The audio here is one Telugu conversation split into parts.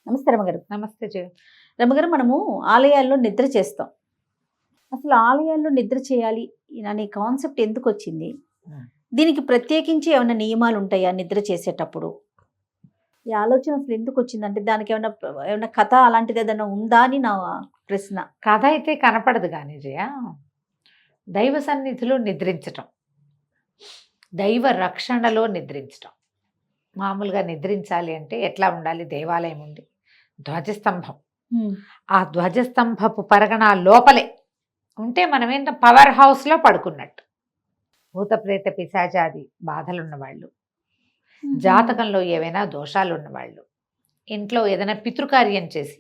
నమస్తే రమగారు. నమస్తే జయ. రమగారు, మనము ఆలయాల్లో నిద్ర చేస్తాం. అసలు ఆలయాల్లో నిద్ర చేయాలి అనే కాన్సెప్ట్ ఎందుకు వచ్చింది? దీనికి ప్రత్యేకించి ఏమైనా నియమాలు ఉంటాయా నిద్ర చేసేటప్పుడు? ఈ ఆలోచన అసలు ఎందుకు వచ్చింది? అంటే దానికి ఏమైనా కథ అలాంటిది ఏదైనా ఉందా అని నా ప్రశ్న. కథ అయితే కనపడదు కానీ జయ, దైవ సన్నిధిలో నిద్రించటం, దైవ రక్షణలో నిద్రించటం. మామూలుగా నిద్రించాలి అంటే ఎట్లా ఉండాలి? దేవాలయం ఉండి ధ్వజస్తంభం, ఆ ధ్వజస్తంభపు పరగణ లోపలే ఉంటే మనం ఏంటో పవర్ హౌస్లో పడుకున్నట్టు. భూత ప్రేత పిశాచాది బాధలున్నవాళ్ళు, జాతకంలో ఏవైనా దోషాలు ఉన్నవాళ్ళు, ఇంట్లో ఏదైనా పితృకార్యం చేసి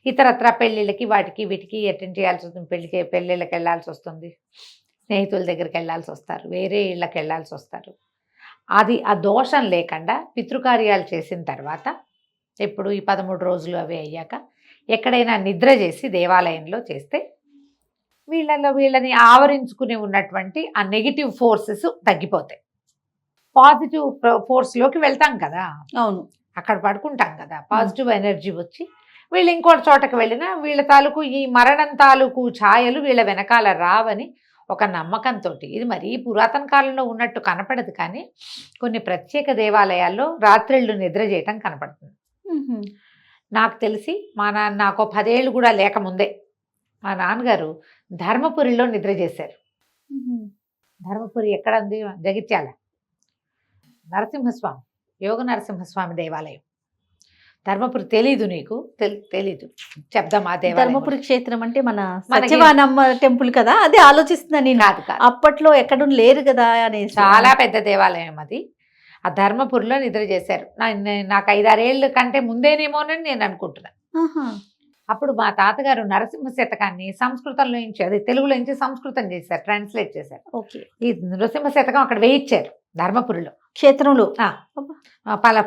ఇతరత్ర పెళ్ళిళ్ళకి వాటికి వీటికి అటెండ్ చేయాల్సి వస్తుంది, పెళ్ళిళ్ళకి వెళ్ళాల్సి వస్తుంది, స్నేహితుల దగ్గరికి వెళ్ళాల్సి వస్తారు, వేరే ఇళ్ళకి వెళ్ళాల్సి వస్తారు. అది ఆ దోషం లేకుండా పితృకార్యాలు చేసిన తర్వాత ఎప్పుడు ఈ 13 రోజులు అవి అయ్యాక ఎక్కడైనా నిద్ర చేసి దేవాలయంలో చేస్తే వీళ్ళని ఆవరించుకుని ఉన్నటువంటి ఆ నెగిటివ్ ఫోర్సెస్ తగ్గిపోతాయి. పాజిటివ్ ఫోర్స్లోకి వెళ్తాం కదా. అవును, అక్కడ పడుకుంటాం కదా, పాజిటివ్ ఎనర్జీ వచ్చి వీళ్ళు ఇంకోటి చోటకి వెళ్ళినా వీళ్ళ తాలూకు ఈ మరణం తాలూకు ఛాయలు వీళ్ళ వెనకాల రావని ఒక నమ్మకంతో. ఇది మరీ పురాతన కాలంలో ఉన్నట్టు కనపడదు కానీ కొన్ని ప్రత్యేక దేవాలయాల్లో రాత్రిళ్ళు నిద్ర చేయటం కనపడుతుంది. నాకు తెలిసి నాకు 10 ఏళ్ళు కూడా లేకముందే మా నాన్నగారు ధర్మపురిలో నిద్ర చేశారు. ధర్మపురి ఎక్కడ ఉంది? జగిత్యాల. నరసింహస్వామి, యోగ నరసింహస్వామి దేవాలయం. ధర్మపురి తెలీదు నీకు? తెలీదు, చెప్దాం. ఆ దేవాలయం ధర్మపురి క్షేత్రం అంటే మన సత్యవానమ్మ టెంపుల్ కదా, అది ఆలోచిస్తున్నా నేను. కాదు, అప్పట్లో ఎక్కడ లేరు కదా అని. చాలా పెద్ద దేవాలయం అది. ఆ ధర్మపురిలో నిద్ర చేశారు. నాకు 5-6 ఏళ్ళ కంటే ముందేనేమోనని నేను అనుకుంటున్నా. అప్పుడు మా తాతగారు నరసింహ శతకాన్ని సంస్కృతంలో నుంచి, అది తెలుగులో నుంచి సంస్కృతం చేశారు, ట్రాన్స్లేట్ చేశారు. ఓకే. ఈ నరసింహ శతకం అక్కడ వేయించారు ధర్మపురిలో, క్షేత్రంలో.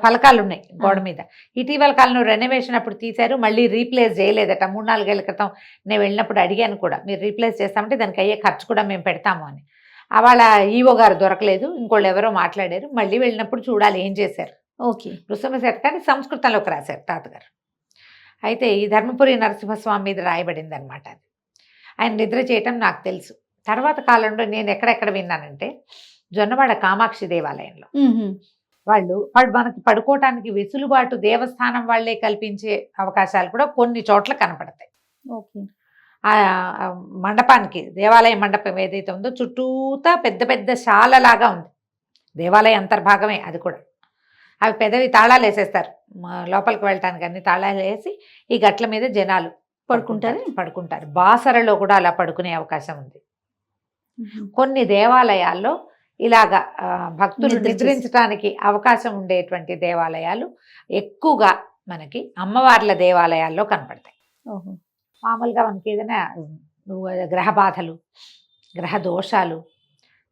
పలకాలు ఉన్నాయి గోడ మీద. ఇటీవల కాలంలో రెనోవేషన్ అప్పుడు తీశారు, మళ్ళీ రీప్లేస్ చేయలేదట. 3-4 ఏళ్ల క్రితం నేను వెళ్ళినప్పుడు అడిగాను కూడా, మీరు రీప్లేస్ చేస్తామంటే దానికి అయ్యే ఖర్చు కూడా మేము పెడతాము అని. వాళ్ళ ఈవో గారు దొరకలేదు, ఇంకోళ్ళు ఎవరో మాట్లాడారు. మళ్ళీ వెళ్ళినప్పుడు చూడాలి ఏం చేశారు. ఓకే. నృసింహ శతకాన్ని సంస్కృతంలోకి రాశారు తాతగారు. అయితే ఈ ధర్మపురి నరసింహస్వామి మీద రాయబడింది అనమాట అది. ఆయన నిద్ర చేయటం నాకు తెలుసు. తర్వాత కాలంలో నేను ఎక్కడెక్కడ విన్నానంటే జొన్నవాడ కామాక్షి దేవాలయంలో వాళ్ళు మనకి పడుకోవటానికి వెసులుబాటు దేవస్థానం వాళ్ళే కల్పించే అవకాశాలు కూడా కొన్ని చోట్ల కనపడతాయి. ఓకే. ఆ మండపానికి, దేవాలయ మండపం ఏదైతే ఉందో చుట్టూతా పెద్ద పెద్ద శాలలాగా ఉంది. దేవాలయ అంతర్భాగమే అది కూడా. అవి పెద్దవి తాళాలు వేసేస్తారు, లోపలికి వెళ్ళటానికి అన్ని తాళాలు వేసి ఈ గట్ల మీద జనాలు పడుకుంటారు. బాసరలో కూడా అలా పడుకునే అవకాశం ఉంది. కొన్ని దేవాలయాల్లో ఇలాగా భక్తులు నిద్రించడానికి అవకాశం ఉండేటువంటి దేవాలయాలు ఎక్కువగా మనకి అమ్మవార్ల దేవాలయాల్లో కనపడతాయి. మామూలుగా మనకి ఏదైనా గ్రహ బాధలు, గ్రహ దోషాలు,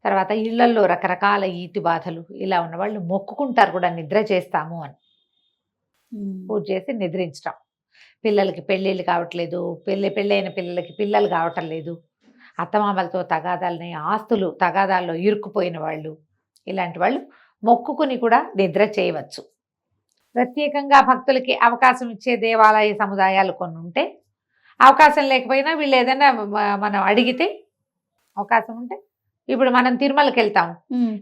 తర్వాత ఇళ్లల్లో రకరకాల ఈతి బాధలు ఇలా ఉన్నవాళ్ళు మొక్కుకుంటారు కూడా నిద్ర చేస్తాము అని. పూజ చేసి నిద్రించటం. పిల్లలకి పెళ్ళిళ్ళు కావట్లేదు, పెళ్ళైన పిల్లలకి పిల్లలు కావటం లేదు, అత్తమామలతో తగాదాలని, ఆస్తులు తగాదాల్లో ఇరుక్కుపోయిన వాళ్ళు, ఇలాంటి వాళ్ళు మొక్కుకుని కూడా నిద్ర చేయవచ్చు. ప్రత్యేకంగా భక్తులకి అవకాశం ఇచ్చే దేవాలయ సముదాయాలు కొన్ని ఉంటే, అవకాశం లేకపోయినా వీళ్ళు ఏదైనా మనం అడిగితే అవకాశం ఉంటే, ఇప్పుడు మనం తిరుమలకి వెళ్తాం,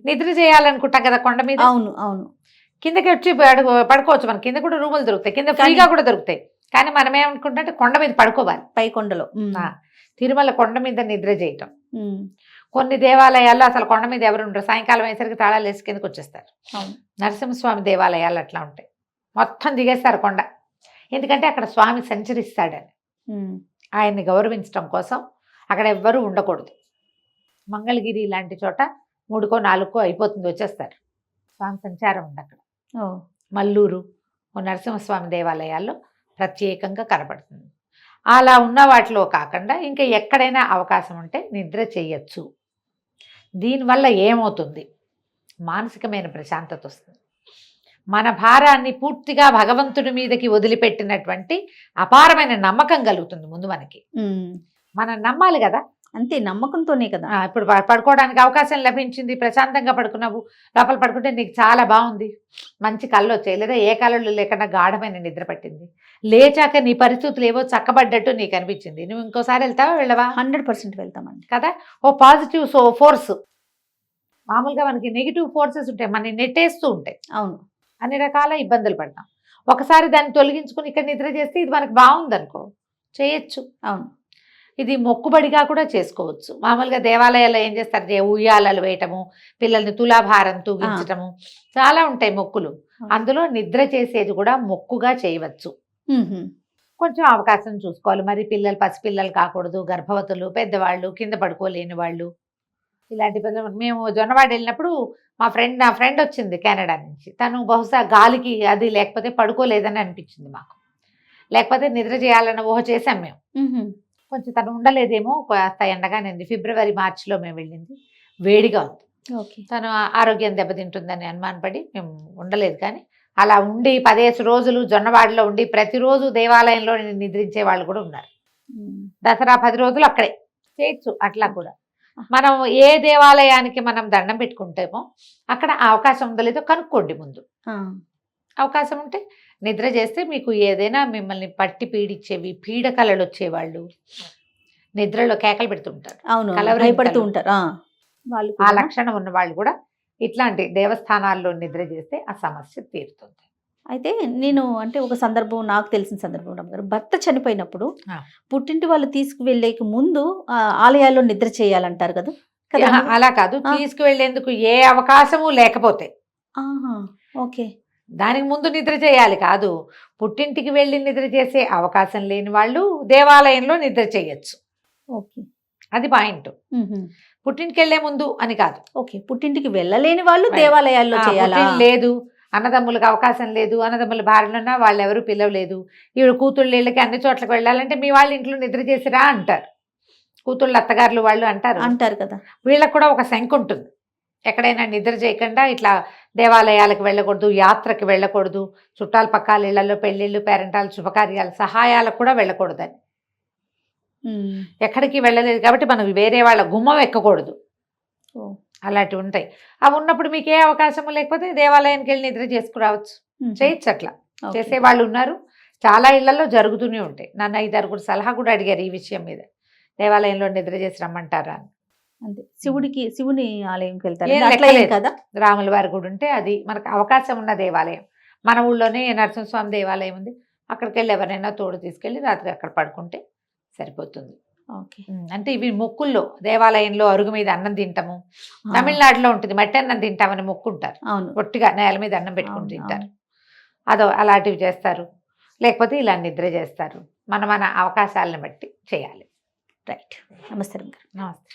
నిద్ర చేయాలనుకుంటాం కదా కొండ మీద. అవును అవును. కిందకి వచ్చి పడుకోవచ్చు, మన కింద కూడా రూములు దొరుకుతాయి, కింద ఫ్రీగా కూడా దొరుకుతాయి. కానీ మనం ఏమనుకుంటే కొండ మీద పడుకోవాలి, పై కొండలో. తిరుమల కొండ మీద నిద్ర చేయటం. కొన్ని దేవాలయాల్లో అసలు కొండ మీద ఎవరు ఉండరు, సాయంకాలం అయ్యేసరికి తాళాలు వేసి కిందకి వచ్చేస్తారు. నరసింహస్వామి దేవాలయాలు అట్లా ఉంటాయి, మొత్తం దిగేస్తారు కొండ. ఎందుకంటే అక్కడ స్వామి సంచరిస్తాడని, ఆయన్ని గౌరవించడం కోసం అక్కడ ఎవ్వరూ ఉండకూడదు. మంగళగిరి లాంటి చోట 3కో 4కో అయిపోతుంది, వచ్చేస్తారు. స్వామి సంచారం ఉంది అక్కడ. మల్లూరు, నరసింహస్వామి దేవాలయాల్లో ప్రత్యేకంగా కనపడుతుంది. అలా ఉన్న వాటిలో కాకుండా ఇంకా ఎక్కడైనా అవకాశం ఉంటే నిద్ర చేయొచ్చు. దీనివల్ల ఏమవుతుంది? మానసికమైన ప్రశాంతత వస్తుంది. మన భారాన్ని పూర్తిగా భగవంతుడి మీదకి వదిలిపెట్టినటువంటి అపారమైన నమ్మకం కలుగుతుంది. ముందు మనం నమ్మాలి కదా, అంతే, నమ్మకంతోనే కదా. ఇప్పుడు పడుకోవడానికి అవకాశం లభించింది, ప్రశాంతంగా పడుకున్నావు, లోపల పడుకుంటే నీకు చాలా బాగుంది, మంచి కళ్ళు వచ్చాయి, లేదా ఏ కళ్ళు లేకుండా గాఢమైన నిద్ర పట్టింది, లేచాక నీ పరిస్థితులు ఏవో చక్కబడ్డట్టు నీకు అనిపించింది, నువ్వు ఇంకోసారి వెళ్తావా వెళ్ళవా? 100% వెళ్తామండి. కదా. O positive force. మామూలుగా మనకి నెగిటివ్ ఫోర్సెస్ ఉంటాయి, మనని నెట్టేస్తూ ఉంటాయి, అవును. అన్ని రకాల ఇబ్బందులు పడతాం. ఒకసారి దాన్ని తొలగించుకుని ఇక్కడ నిద్ర చేస్తే ఇది మనకు బాగుందనుకో చేయొచ్చు. అవును. ఇది మొక్కుబడిగా కూడా చేసుకోవచ్చు. మామూలుగా దేవాలయాల్లో ఏం చేస్తారు, ఉయ్యాలలు వేయటము, పిల్లల్ని తులాభారం తూగించటము, చాలా ఉంటాయి మొక్కులు. అందులో నిద్ర చేసేది కూడా మొక్కుగా చేయవచ్చు. కొంచెం అవకాశం చూసుకోవాలి. మరి పిల్లలు పసిపిల్లలు కాకూడదు, గర్భవతులు, పెద్దవాళ్ళు, కింద పడుకోలేని వాళ్ళు, ఇలాంటి పిల్లలు. మేము జొన్నవాడ వెళ్ళినప్పుడు నా ఫ్రెండ్ వచ్చింది కెనడా నుంచి. తను బహుశా గాలికి అది లేకపోతే పడుకోలేదని అనిపించింది మాకు, లేకపోతే నిద్ర చేయాలన్న ఊహ చేసాం మేము. కొంచెం తను ఉండలేదేమో, కాస్త ఎండగానే ఫిబ్రవరి మార్చిలో మేము వెళ్ళింది, వేడిగా ఉంది. తను ఆరోగ్యం దెబ్బతింటుందని అనుమానపడి మేము ఉండలేదు. కానీ అలా ఉండి 15 రోజులు జొన్నవాడలో ఉండి ప్రతిరోజు దేవాలయంలో నిద్రించే వాళ్ళు కూడా ఉన్నారు. దసరా 10 రోజులు అక్కడే చేయొచ్చు. అట్లా కూడా మనం ఏ దేవాలయానికి మనం దండం పెట్టుకుంటామో అక్కడ అవకాశం ఉందో లేదో కనుక్కోండి ముందు. అవకాశం ఉంటే నిద్ర చేస్తే మీకు ఏదైనా మిమ్మల్ని పట్టి పీడించేవి, పీడకలలు వచ్చేవాళ్ళు, నిద్రలో కేకలు పెడుతుంటారు, భయపడుతూ ఉంటారు, ఆ లక్షణం ఉన్న వాళ్ళు కూడా ఇట్లాంటి దేవస్థానాల్లో నిద్ర చేస్తే ఆ సమస్య తీరుతుంది. అయితే నేను అంటే ఒక సందర్భం, నాకు తెలిసిన సందర్భం, గారు భర్త చనిపోయినప్పుడు పుట్టింటి వాళ్ళు తీసుకువెళ్ళేకి ముందు ఆలయాల్లో నిద్ర చేయాలంటారు కదా. అలా కాదు, తీసుకువెళ్లేందుకు ఏ అవకాశము లేకపోతే ఓకే, దానికి ముందు నిద్ర చేయాలి కాదు. పుట్టింటికి వెళ్ళి నిద్ర చేసే అవకాశం లేని వాళ్ళు దేవాలయంలో నిద్ర చేయొచ్చు. ఓకే, అది పాయింట్. పుట్టింటికి వెళ్లే ముందు అని కాదు. ఓకే, పుట్టింటికి వెళ్ళలేని వాళ్ళు దేవాలయాల్లో చేయాలి. లేదు, అన్నదమ్ములకు అవకాశం లేదు, అన్నదమ్ముల భార్యలున్నా వాళ్ళు ఎవరు పిలవలేదు, ఈవిడ కూతుళ్ళ ఇళ్ళకి అన్ని చోట్లకు వెళ్ళాలంటే మీ వాళ్ళ ఇంట్లో నిద్ర చేసిరా అంటారు. కూతుళ్ళు అత్తగారులు వాళ్ళు అంటారు కదా. వీళ్ళకి కూడా ఒక శంక ఉంటుంది, ఎక్కడైనా నిద్ర చేయకుండా ఇట్లా దేవాలయాలకు వెళ్ళకూడదు, యాత్రకి వెళ్ళకూడదు, చుట్టాల పక్కాల ఇళ్లలో పెళ్ళిళ్ళు, పేరెంటాలు, శుభకార్యాలు, సహాయాలకు కూడా వెళ్ళకూడదని. ఎక్కడికి వెళ్ళలేదు కాబట్టి మనం వేరే వాళ్ళ గుమ్మం ఎక్కకూడదు, అలాంటివి ఉంటాయి. అవి ఉన్నప్పుడు మీకు ఏ అవకాశము లేకపోతే దేవాలయానికి వెళ్ళి నిద్ర చేసుకురావచ్చు, చేయొచ్చు. అట్లా చేసేవాళ్ళు ఉన్నారు, చాలా ఇళ్లలో జరుగుతూనే ఉంటాయి. నన్ను 5-6 సలహా కూడా అడిగారు ఈ విషయం మీద, దేవాలయంలో నిద్ర చేసి రమ్మంటారా అని. అంతే, శివుని ఆలయంకి వెళ్తారు కదా. రాముల వారి గుడి ఉంటే అది మనకు అవకాశం ఉన్న దేవాలయం. మన ఊళ్ళోనే నరసింహస్వామి దేవాలయం ఉంది, అక్కడికి వెళ్ళి ఎవరైనా తోడు తీసుకెళ్ళి రాత్రి అక్కడ పడుకుంటే సరిపోతుంది. అంటే ఇవి మొక్కుల్లో దేవాలయంలో అరుగు మీద అన్నం తింటాము. తమిళనాడులో ఉంటుంది, మట్టి అన్నం తింటామని మొక్కుంటారు, ఒట్టిగా నేల మీద అన్నం పెట్టుకుని తింటారు. అలాంటివి చేస్తారు. లేకపోతే ఇలా నిద్ర చేస్తారు. మన అవకాశాలను బట్టి చేయాలి. రైట్. నమస్తే. నమస్తే.